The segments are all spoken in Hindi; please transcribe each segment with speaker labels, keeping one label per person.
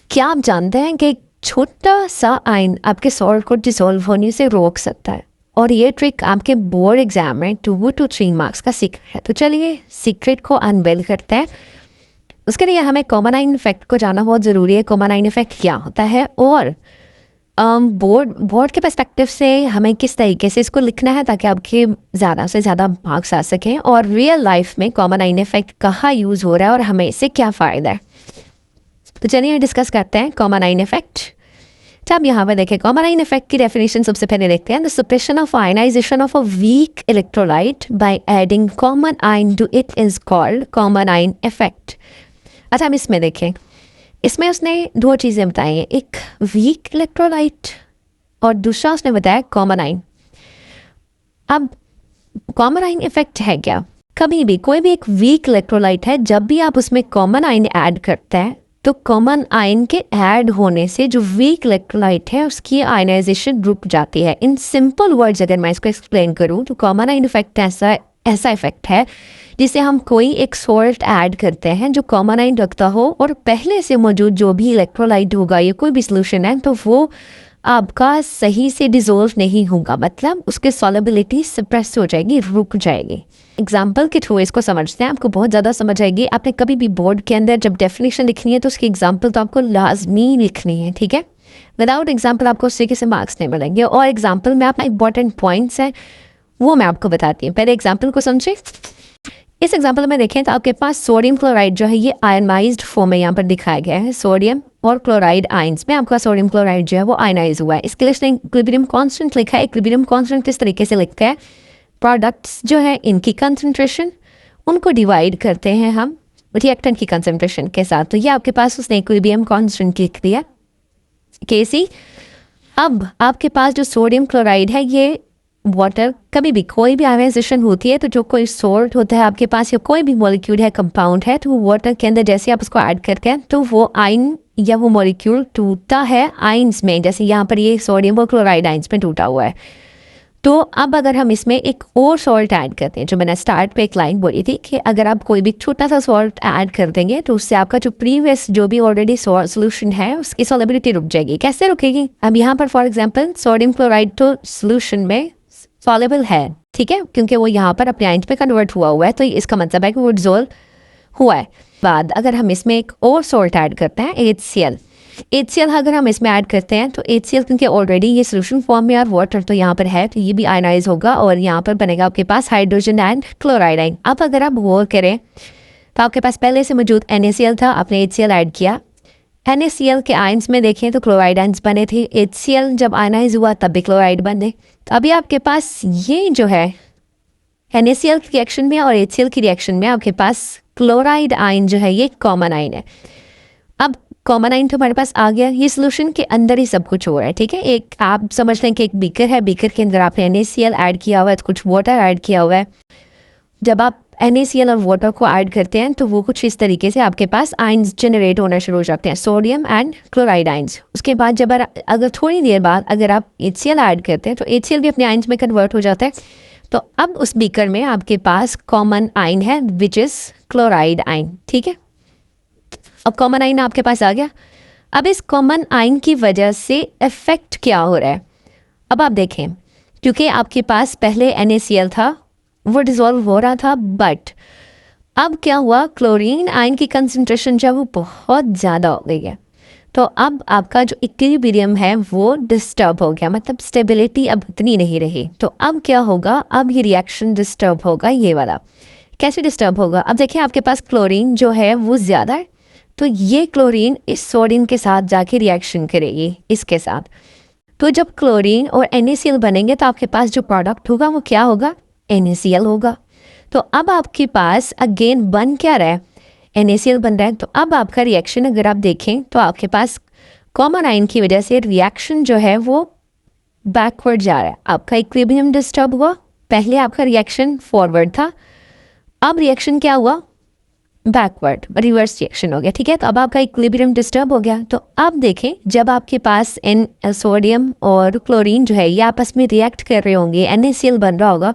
Speaker 1: क्या आप जानते हैं कि एक छोटा सा आयन आपके सॉल्ट को डिसॉल्व होने से रोक सकता है? और ये ट्रिक आपके बोर्ड एग्जाम में 2 to 3 मार्क्स का सीक्रेट है। तो चलिए सीक्रेट को अनवेल करते हैं। उसके लिए हमें कॉमन आयन इफेक्ट को जानना बहुत ज़रूरी है। कॉमन आयन इफेक्ट क्या होता है और बोर्ड के पर्सपेक्टिव से हमें किस तरीके से इसको लिखना है ताकि आपके ज़्यादा से ज़्यादा मार्क्स आ सकें, और रियल लाइफ में कॉमन आयन इफेक्ट कहाँ यूज़ हो रहा है और हमें इससे क्या फ़ायदा है। तो चलिए डिस्कस करते हैं कॉमन आयन इफेक्ट। तो आप यहाँ पर देखें, कॉमन आयन इफेक्ट की डेफिनेशन सबसे पहले देखते हैं। The suppression of ionization of a weak electrolyte by adding common ion to it is called common ion effect. अच्छा, हम इसमें देखें, इसमें उसने 2 चीज़ें बताई हैं, एक वीक इलेक्ट्रोलाइट और दूसरा उसने बताया कॉमन आयन। अब कॉमन आयन इफेक्ट है क्या? कभी भी कोई भी एक वीक इलेक्ट्रोलाइट है, जब भी आप उसमें कॉमन आयन ऐड करते हैं तो कॉमन आयन के ऐड होने से जो वीक इलेक्ट्रोलाइट है उसकी आयनाइजेशन रुक जाती है। इन सिंपल वर्ड्स अगर मैं इसको एक्सप्लेन करूँ तो कॉमन आयन इफेक्ट ऐसा इफेक्ट है जिसे हम कोई एक सॉल्ट ऐड करते हैं जो कॉमन आयन रखता हो, और पहले से मौजूद जो भी इलेक्ट्रोलाइट होगा या कोई भी सोल्यूशन है तो वो आपका सही से डिसॉल्व नहीं होगा, मतलब उसकी सॉल्युबिलिटी सप्रेस हो जाएगी, रुक जाएगी। एग्जाम्पल के थ्रू इसको समझते हैं, आपको बहुत ज़्यादा समझ आएगी। आपने कभी भी बोर्ड के अंदर जब डेफिनेशन लिखनी है तो उसकी एग्जाम्पल तो आपको लाजमी लिखनी है, ठीक है। विदाउट एग्जाम्पल आपको उस तरीके से मार्क्स नहीं मिलेंगे। और एग्जाम्पल में अपना इंपॉर्टेंट पॉइंट्स हैं वो मैं आपको बताती हूँ। पहले एग्जाम्पल को समझे। इस एग्जाम्पल में देखें तो आपके पास सोडियम क्लोराइड जो है ये आयनाइज्ड फॉर्म में यहाँ पर दिखाया गया है। सोडियम और क्लोराइड आयंस में आपका सोडियम क्लोराइड जो है वो आयनाइज हुआ है। इसके लिए उसने इक्विलिब्रियम कांस्टेंट लिखा है। इक्विलिब्रियम कांस्टेंट किस तरीके से लिखते हैं? प्रोडक्ट्स जो है इनकी कंसंट्रेशन, उनको डिवाइड करते हैं हम रिएक्टेंट की कंसंट्रेशन के साथ। तो ये आपके पास उसने इक्विलिब्रियम कांस्टेंट लिख दिया Kc। अब आपके पास जो सोडियम क्लोराइड है ये वाटर, कभी भी कोई भी आयनाइजेशन होती है तो जो कोई सॉल्ट होता है आपके पास या कोई भी मॉलिक्यूल है, कंपाउंड है, तो वो वाटर के अंदर जैसे आप उसको ऐड करते हैं तो वो आयन या वो मॉलिक्यूल टूटता है आयंस में। जैसे यहाँ पर ये सोडियम और क्लोराइड आयंस में टूटा हुआ है। तो अब अगर हम इसमें एक और सॉल्ट ऐड करते हैं, जो मैंने स्टार्ट पे एक लाइन बोली थी कि अगर आप कोई भी छोटा सा सॉल्ट ऐड कर देंगे तो उससे आपका जो प्रीवियस जो भी ऑलरेडी सोल्यूशन है उसकी सॉल्युबिलिटी रुक जाएगी। कैसे रुकेगी? अब यहाँ पर फॉर एग्जांपल सोडियम क्लोराइड तो सोल्यूशन में सॉल्युबल है, ठीक है, क्योंकि वो यहाँ पर अपने आयन पे कन्वर्ट हुआ है, तो इसका मतलब है कि वो डिसॉल्व हुआ है। बाद अगर हम इसमें एक और सॉल्ट ऐड करते हैं HCl अगर हम इसमें ऐड करते हैं तो HCl क्योंकि ऑलरेडी ये सोल्यूशन फॉर्म में और वाटर तो यहाँ पर है तो ये भी आयनाइज होगा और यहाँ पर बनेगा आपके पास हाइड्रोजन एंड क्लोराइड आयन। अब अगर आप गौर करें तो आपके पास पहले से मौजूद NaCl था, आपने HCl ऐड किया। NaCl के आयंस में देखें तो क्लोराइड आयंस बने थे। HCl जब आयनाइज हुआ तब भी क्लोराइड बने। तो अभी आपके पास ये जो है NaCl की रिएक्शन में और HCl की रिएक्शन में आपके पास क्लोराइड आयन जो है ये कॉमन आयन है। अब कॉमन आयन तो हमारे पास आ गया, ये सोल्यूशन के अंदर ही सब कुछ हो रहा है, ठीक है। एक आप समझ लें कि एक बीकर है, बीकर के अंदर आपने NaCl ऐड किया हुआ है, कुछ वाटर ऐड किया हुआ है। जब आप NaCl और वाटर को ऐड करते हैं तो वो कुछ इस तरीके से आपके पास आयंस जनरेट होना शुरू हो जाते हैं, सोडियम एंड क्लोराइड आयंस। उसके बाद जब अगर थोड़ी देर बाद अगर आप HCl ऐड करते हैं तो HCl भी अपने आयंस में कन्वर्ट हो जाता है। तो अब उस बीकर में आपके पास कॉमन आयन है विच इज़ क्लोराइड आयन, ठीक है। अब कॉमन आयन आपके पास आ गया। अब इस कॉमन आयन की वजह से इफेक्ट क्या हो रहा है? अब आप देखें, क्योंकि आपके पास पहले NaCl था वो डिसॉल्व हो रहा था, बट अब क्या हुआ, क्लोरीन आयन की कंसंट्रेशन जब वो बहुत ज़्यादा हो गई है तो अब आपका जो इक्विलिब्रियम है वो डिस्टर्ब हो गया, मतलब स्टेबिलिटी अब इतनी नहीं रही। तो अब क्या होगा, अब ये रिएक्शन डिस्टर्ब होगा। ये वाला कैसे डिस्टर्ब होगा? अब देखिए आपके पास क्लोरीन जो है वो ज़्यादा है तो ये क्लोरीन इस सोडियम के साथ जाके रिएक्शन करेगी इसके साथ। तो जब क्लोरीन और NaCl बनेंगे तो आपके पास जो प्रोडक्ट होगा वो क्या होगा? NaCl होगा। तो अब आपके पास अगेन बन क्या रहा है? NaCl बन रहा है। तो अब आपका रिएक्शन अगर आप देखें तो आपके पास कॉमन आयन की वजह से रिएक्शन जो है वो बैकवर्ड जा रहा है। आपका इक्विलिब्रियम डिस्टर्ब हुआ, पहले आपका रिएक्शन फॉरवर्ड था, अब रिएक्शन क्या हुआ? बैकवर्ड, रिवर्स रिएक्शन हो गया, ठीक है। तो अब आपका इक्विलिब्रियम डिस्टर्ब हो गया। तो अब देखें जब आपके पास सोडियम और क्लोरीन जो है ये आपस में रिएक्ट कर रहे होंगे, NaCl बन रहा होगा,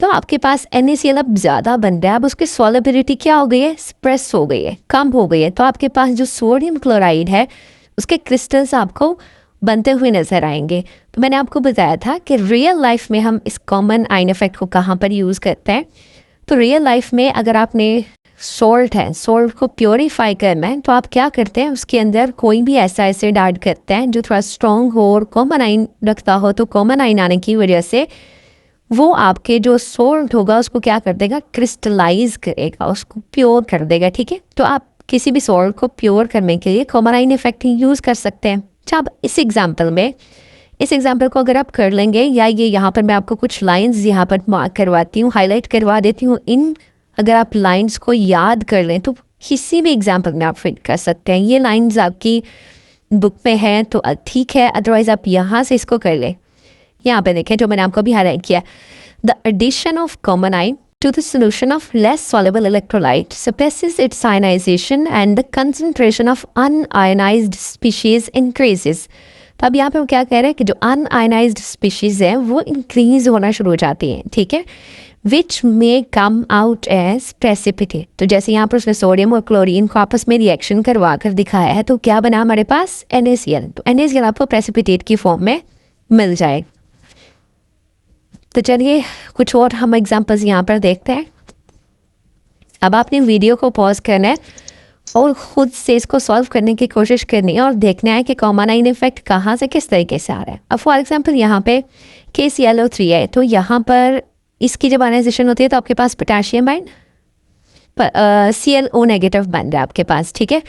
Speaker 1: तो आपके पास NaCl अब ज़्यादा बन रहा है। अब उसकी सॉल्युबिलिटी क्या हो गई है? स्प्रेस हो गई है, कम हो गई है। तो आपके पास जो सोडियम क्लोराइड है उसके क्रिस्टल्स आपको बनते हुए नज़र आएंगे। तो मैंने आपको बताया था कि रियल लाइफ में हम इस कॉमन आइन इफेक्ट को कहाँ पर यूज़ करते हैं। तो रियल लाइफ में अगर आपने सॉल्ट को प्योरीफाई करना है तो आप क्या करते हैं, उसके अंदर कोई भी ऐसा एसिड ऐड करते हैं जो थोड़ा स्ट्रॉन्ग हो और कॉमन आइन रखता हो। तो कॉमन आइन आने की वजह से वो आपके जो सॉल्ट होगा उसको क्या कर देगा, क्रिस्टलाइज करेगा, उसको प्योर कर देगा। ठीक है, तो आप किसी भी सॉल्ट को प्योर करने के लिए कॉमन आइन इफेक्ट यूज़ कर सकते हैं। अच्छा, अब इस एग्जाम्पल को अगर आप कर लेंगे, या ये यहाँ पर मैं आपको कुछ लाइंस यहाँ पर मार्क करवाती हूँ, हाईलाइट करवा देती हूँ। इन अगर आप लाइंस को याद कर लें तो किसी भी एग्जाम्पल में आप फिट कर सकते हैं। ये लाइंस आपकी बुक में हैं तो ठीक है, अदरवाइज आप यहाँ से इसको कर लें। यहाँ पे देखें जो मैंने आपको भी हाईलाइट किया, the addition of common ion to the solution of less soluble electrolyte suppresses its ionization and the concentration of unionized species increases। तो अब यहाँ पे वो क्या कह रहे हैं कि जो अनआयनाइज्ड स्पीशीज हैं वो इंक्रीज होना शुरू हो जाती हैं। ठीक है, विच मे कम आउट एज प्रेसिपिटेट। तो जैसे यहाँ पर उसने सोडियम और क्लोरीन को आपस में रिएक्शन करवा कर दिखाया है, तो क्या बना हमारे पास, NaCl। तो NaCl आपको प्रेसिपिटेट की फॉर्म में मिल जाए। तो चलिए कुछ और हम एग्जांपल्स यहाँ पर देखते हैं। अब आपने वीडियो को पॉज करना है और ख़ुद से इसको सॉल्व करने की कोशिश करनी है और देखना है कि कॉमन आइन इफेक्ट कहाँ से किस तरीके से आ रहा है। अब फॉर एग्जांपल यहाँ पे KClO3 है, तो यहाँ पर इसकी जब आयनाइजेशन होती है तो आपके पास पोटेशियम आइन ClO नेगेटिव बन रहा है आपके पास। ठीक है,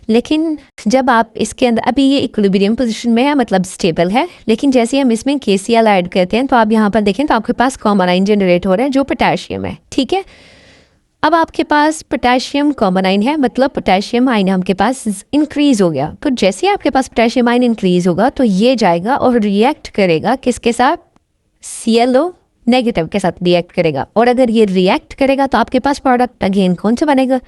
Speaker 1: लेकिन जब आप इसके अंदर, अभी ये इक्विलिब्रियम पोजीशन में है, मतलब स्टेबल है, लेकिन जैसे हम इसमें KCl ऐड करते हैं तो आप यहाँ पर देखें तो आपके पास कॉमन आइन जनरेट हो रहा है जो पोटेशियम है। ठीक है, अब आपके पास पोटेशियम कॉमन आइन है, मतलब पोटेशियम आइन आपके पास इंक्रीज हो गया। तो जैसे आपके पास पोटेशियम आइन इंक्रीज होगा तो ये जाएगा और रिएक्ट करेगा किसके साथ, ClO नेगेटिव के साथ रिएक्ट करेगा। और अगर ये रिएक्ट करेगा तो आपके पास प्रोडक्ट अगेन कौन सा बनेगा,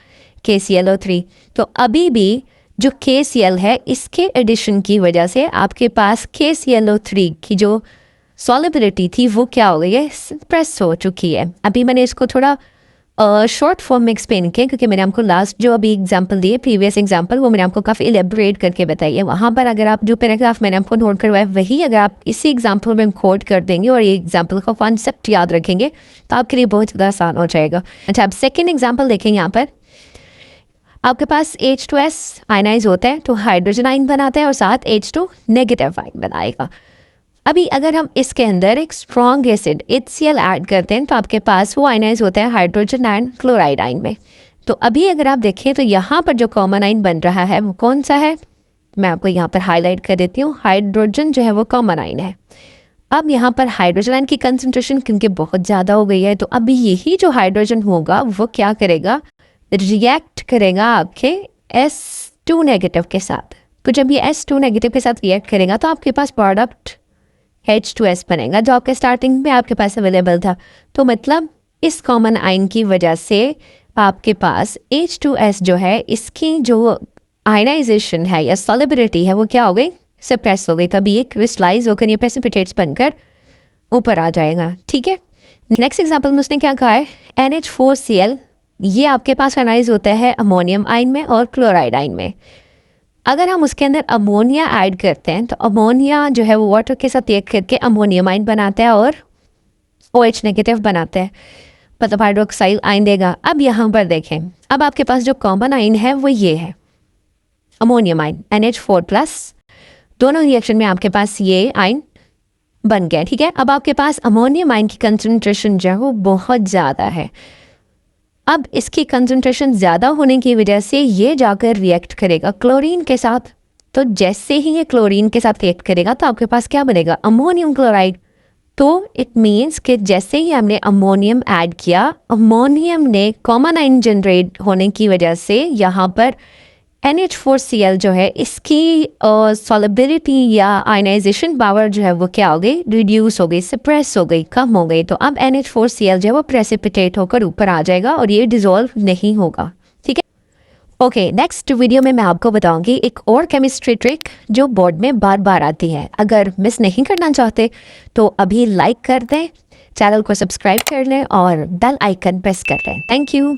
Speaker 1: KClO3। तो अभी भी जो KCl है इसके एडिशन की वजह से आपके पास KClO3 की जो सॉलिबिलिटी थी वो क्या हो गई है, सप्रेस हो चुकी है। अभी मैंने इसको थोड़ा शॉर्ट फॉर्म में एक्सप्लेन किया क्योंकि मैंने आपको लास्ट जो अभी एग्जांपल दिए, प्रीवियस एग्जांपल, वो मैंने आपको काफ़ी एलेबोरेट करके बताई है। वहाँ पर अगर आप जो पैराग्राफ मैंने आपको नोट करवाया वही अगर आप इसी एग्जांपल में कोट कर देंगे और ये एग्जांपल का कॉन्सेप्ट याद रखेंगे तो आपके लिए बहुत ज़्यादा आसान हो जाएगा। अच्छा, अब सेकेंड एग्जाम्पल देखेंगे। यहाँ पर आपके पास H2S आयनाइज होता है तो हाइड्रोजन आइन बनाता है और साथ H2 नेगेटिव आइन बनाएगा। अभी अगर हम इसके अंदर एक स्ट्रॉन्ग एसिड HCl ऐड करते हैं तो आपके पास वो आयनाइज होता है हाइड्रोजन एंड क्लोराइड आइन में। तो अभी अगर आप देखें तो यहाँ पर जो कॉमन आइन बन रहा है वो कौन सा है, मैं आपको यहाँ पर हाईलाइट कर देती हूँ। हाइड्रोजन जो है वो कॉमन आइन है। अब यहाँ पर हाइड्रोजन आइन की कंसंट्रेशन क्योंकि बहुत ज़्यादा हो गई है तो अभी यही जो हाइड्रोजन होगा वो क्या करेगा, रिएक्ट करेगा आपके S2 नेगेटिव के साथ। तो जब ये S2 नेगेटिव के साथ रिएक्ट करेगा तो आपके पास प्रोडक्ट H2S बनेगा जो आपके स्टार्टिंग में आपके पास अवेलेबल था। तो मतलब इस कॉमन आइन की वजह से आपके पास H2S जो है इसकी जो आयनाइजेशन है या सॉलिबिलिटी है वो क्या हो गई, सप्रेस हो गई। तभी ये क्रिस्टलाइज होकर ये प्रेसिपिटेट्स बनकर ऊपर आ जाएगा। ठीक है, नेक्स्ट एग्जाम्पल में उसने क्या कहा है, NH4Cl ये आपके पास आयनाइज होता है अमोनियम आइन में और क्लोराइड आइन में। अगर हम उसके अंदर अमोनिया ऐड करते हैं तो अमोनिया जो है वो वाटर के साथ रिएक्ट करके अमोनियम आइन बनाता है और OH नेगेटिव बनाता है, मतलब हाइड्रोक्साइल आइन देगा। अब यहाँ पर देखें, अब आपके पास जो कॉमन आइन है वो ये है अमोनियम आइन NH4+, दोनों रिएक्शन में आपके पास ये आइन बन गया। ठीक है, अब आपके पास अमोनियम आइन की कंसंट्रेशन जो है वो बहुत ज़्यादा है। अब इसकी कंसंट्रेशन ज़्यादा होने की वजह से ये जाकर रिएक्ट करेगा क्लोरीन के साथ। तो जैसे ही ये क्लोरीन के साथ रिएक्ट करेगा तो आपके पास क्या बनेगा, अमोनियम क्लोराइड। तो इट मीन्स कि जैसे ही हमने अमोनियम ऐड किया, अमोनियम ने कॉमन आइन जनरेट होने की वजह से यहाँ पर NH4Cl जो है इसकी सॉलिबिलिटी या आयनाइजेशन पावर जो है वो क्या हो गई, रिड्यूस हो गई, सप्रेस हो गई, कम हो गई। तो अब NH4Cl जो है वो प्रेसिपिटेट होकर ऊपर आ जाएगा और ये डिसॉल्व नहीं होगा। ठीक है, ओके, नेक्स्ट वीडियो में मैं आपको बताऊंगी एक और केमिस्ट्री ट्रिक जो बोर्ड में बार बार आती है। अगर मिस नहीं करना चाहते तो अभी लाइक कर दें, चैनल को सब्सक्राइब कर लें और बेल आइकन प्रेस कर लें। Thank you.